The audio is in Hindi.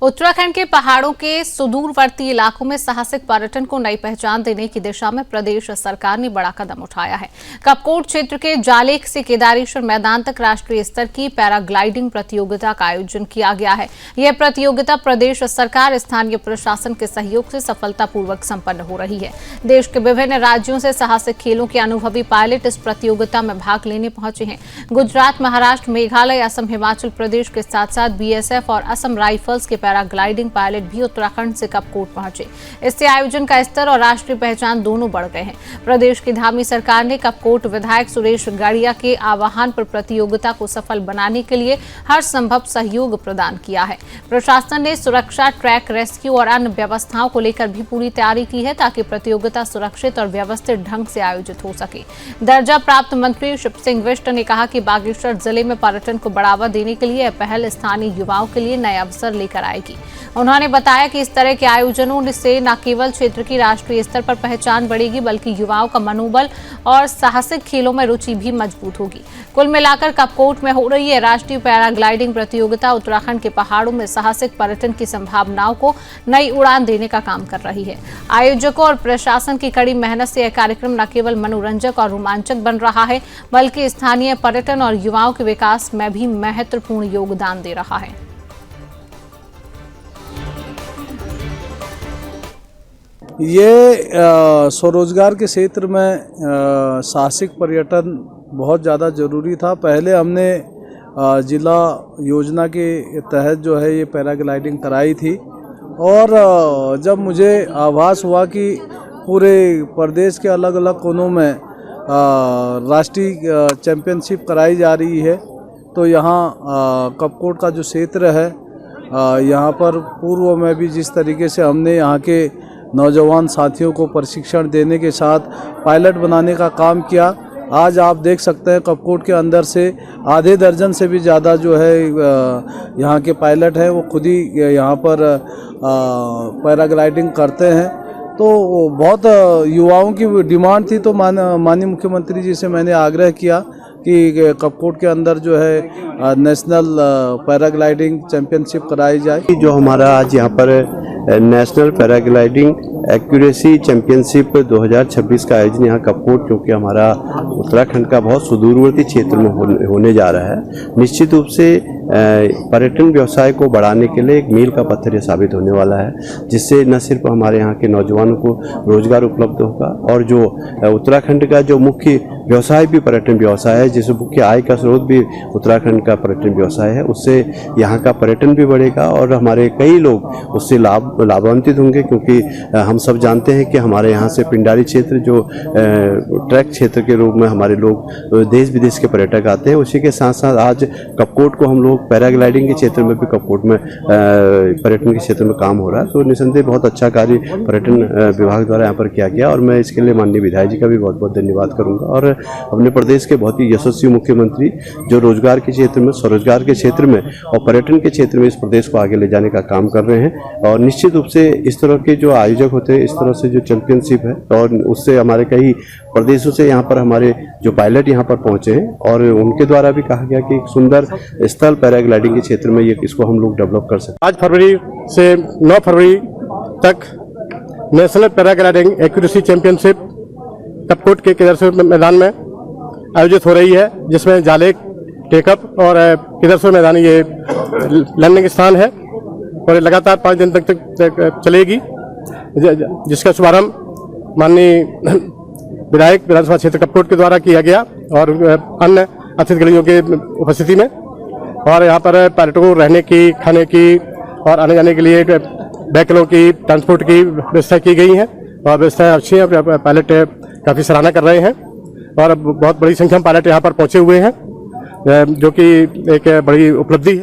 उत्तराखंड के पहाड़ों के सुदूरवर्ती इलाकों में साहसिक पर्यटन को नई पहचान देने की दिशा में प्रदेश सरकार ने बड़ा कदम उठाया है। कपकोट क्षेत्र के जालेक से केदारेश्वर मैदान तक राष्ट्रीय स्तर की पैराग्लाइडिंग प्रतियोगिता का आयोजन किया गया है। यह प्रतियोगिता प्रदेश सरकार स्थानीय प्रशासन के सहयोग से सफलतापूर्वक संपन्न हो रही है। देश के विभिन्न राज्यों से साहसिक खेलों के अनुभवी पायलट इस प्रतियोगिता में भाग लेने पहुंचे हैं। गुजरात, महाराष्ट्र, मेघालय, असम, हिमाचल प्रदेश के साथ साथ बीएसएफ और असम राइफल्स के पैराग्लाइडिंग पायलट भी उत्तराखंड से कपकोट पहुंचे। इससे आयोजन का स्तर और राष्ट्रीय पहचान दोनों बढ़ गए हैं। प्रदेश की धामी सरकार ने कपकोट विधायक सुरेश गड़िया के आह्वान पर प्रतियोगिता को सफल बनाने के लिए हर संभव सहयोग प्रदान किया है। प्रशासन ने सुरक्षा, ट्रैक, रेस्क्यू और अन्य व्यवस्थाओं को लेकर भी पूरी तैयारी की है ताकि प्रतियोगिता सुरक्षित और व्यवस्थित ढंग से आयोजित हो सके। दर्जा प्राप्त मंत्री शिव सिंह बिष्ट ने कहा कि बागेश्वर जिले में पर्यटन को बढ़ावा देने के लिए यह पहल स्थानीय युवाओं के लिए नए अवसर लेकर आएगी। उन्होंने बताया कि इस तरह के आयोजनों से न केवल क्षेत्र की राष्ट्रीय स्तर पर पहचान बढ़ेगी बल्कि युवाओं का मनोबल और साहसिक खेलों में रुचि भी मजबूत होगी। कुल मिलाकर कपकोट में हो रही है राष्ट्रीय पैराग्लाइडिंग प्रतियोगिता उत्तराखंड के पहाड़ों में साहसिक पर्यटन की संभावनाओं को नई उड़ान देने का काम कर रही है। आयोजकों और प्रशासन की कड़ी मेहनत से यह कार्यक्रम न केवल मनोरंजक और रोमांचक बन रहा है बल्कि स्थानीय पर्यटन और युवाओं के विकास में भी महत्वपूर्ण योगदान दे रहा है। ये स्वरोजगार के क्षेत्र में साहसिक पर्यटन बहुत ज़्यादा ज़रूरी था। पहले हमने जिला योजना के तहत जो है ये पैराग्लाइडिंग कराई थी और जब मुझे आभास हुआ कि पूरे प्रदेश के अलग अलग कोनों में राष्ट्रीय चैंपियनशिप कराई जा रही है तो यहाँ कपकोट का जो क्षेत्र है यहाँ पर पूर्व में भी जिस तरीके से हमने यहाँ के नौजवान साथियों को प्रशिक्षण देने के साथ पायलट बनाने का काम किया, आज आप देख सकते हैं कपकोट के अंदर से आधे दर्जन से भी ज़्यादा जो है यहाँ के पायलट हैं वो खुद ही यहाँ पर पैराग्लाइडिंग करते हैं। तो बहुत युवाओं की डिमांड थी तो माननीय मुख्यमंत्री जी से मैंने आग्रह किया कि कपकोट के अंदर जो है नेशनल पैराग्लाइडिंग चैंपियनशिप कराई जाए। जो हमारा आज यहाँ पर नेशनल पैराग्लाइडिंग एक्यूरेसी चैंपियनशिप 2026 का आयोजन यहाँ कपकोट, क्योंकि हमारा उत्तराखंड का बहुत सुदूरवर्ती क्षेत्र में होने जा रहा है, निश्चित रूप से पर्यटन व्यवसाय को बढ़ाने के लिए एक मील का पत्थर ये साबित होने वाला है, जिससे न सिर्फ हमारे यहाँ के नौजवानों को रोजगार उपलब्ध होगा और जो उत्तराखंड का जो मुख्य व्यवसाय भी पर्यटन व्यवसाय है, जिस मुख्य आय का स्रोत भी उत्तराखंड का पर्यटन व्यवसाय है, उससे यहाँ का पर्यटन भी बढ़ेगा और हमारे कई लोग उससे लाभान्वित होंगे। क्योंकि हम सब जानते हैं कि हमारे यहाँ से पिंडारी क्षेत्र जो ट्रैक क्षेत्र के रूप में हमारे लोग देश विदेश के पर्यटक आते हैं, उसी के साथ साथ आज कपकोट को हम लोग पैराग्लाइडिंग के क्षेत्र में भी कपकोट में पर्यटन के क्षेत्र में काम हो रहा है। तो निसंदेह बहुत अच्छा कार्य पर्यटन विभाग द्वारा यहाँ पर किया गया और मैं इसके लिए माननीय विधायक जी का भी बहुत बहुत धन्यवाद करूँगा। और अपने प्रदेश के बहुत ही यशस्वी मुख्यमंत्री जो रोजगार के क्षेत्र में, स्वरोजगार के क्षेत्र में और पर्यटन के क्षेत्र में इस प्रदेश को आगे ले जाने का काम कर रहे हैं। और निश्चित रूप से इस तरह के जो आयोजक होते हैं, इस तरह से जो चैंपियनशिप है और उससे हमारे कई प्रदेशों से यहाँ पर हमारे जो पायलट यहाँ पर पहुँचे हैं और उनके द्वारा भी कहा गया कि एक सुंदर स्थल पैराग्लाइडिंग के क्षेत्र में ये इसको हम लोग डेवलप कर सकते हैं। 5 फरवरी से 9 फरवरी तक national paragliding accuracy championship Kapkot के केदारेश्वर मैदान में आयोजित हो रही है, जिसमें जालेक, टेकअप और केदारेश्वर मैदान ये लैंडिंग स्थान है और लगातार 5 दिन तक चलेगी, जिसका शुभारंभ माननीय विधायक विधानसभा क्षेत्र कपकोट के द्वारा किया गया और अन्य अतिथिगणों के उपस्थिति में। और यहाँ पर पर्यटकों को रहने की, खाने की और आने जाने के लिए व्हीकलों की, ट्रांसपोर्ट की व्यवस्था की गई है और व्यवस्थाएं अच्छी हैं। पायलट काफ़ी सराहना कर रहे हैं और बहुत बड़ी संख्या में पायलट यहाँ पर पहुँचे हुए हैं, जो कि एक बड़ी उपलब्धि है।